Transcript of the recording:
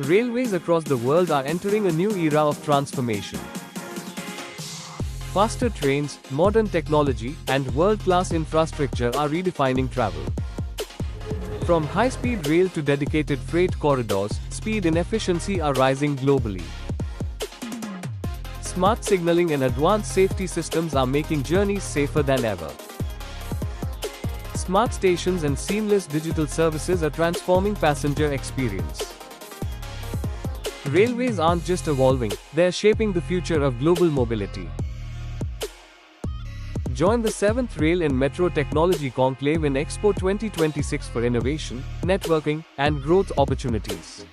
Railways across the world are entering a new era of transformation. Faster trains, modern technology, and world-class infrastructure are redefining travel. From high-speed rail to dedicated freight corridors, speed and efficiency are rising globally. Smart signaling and advanced safety systems are making journeys safer than ever. Smart stations and seamless digital services are transforming passenger experience. Railways aren't just evolving, they're shaping the future of global mobility. Join the 7th Rail and Metro Technology Conclave in Expo 2026 for innovation, networking, and growth opportunities.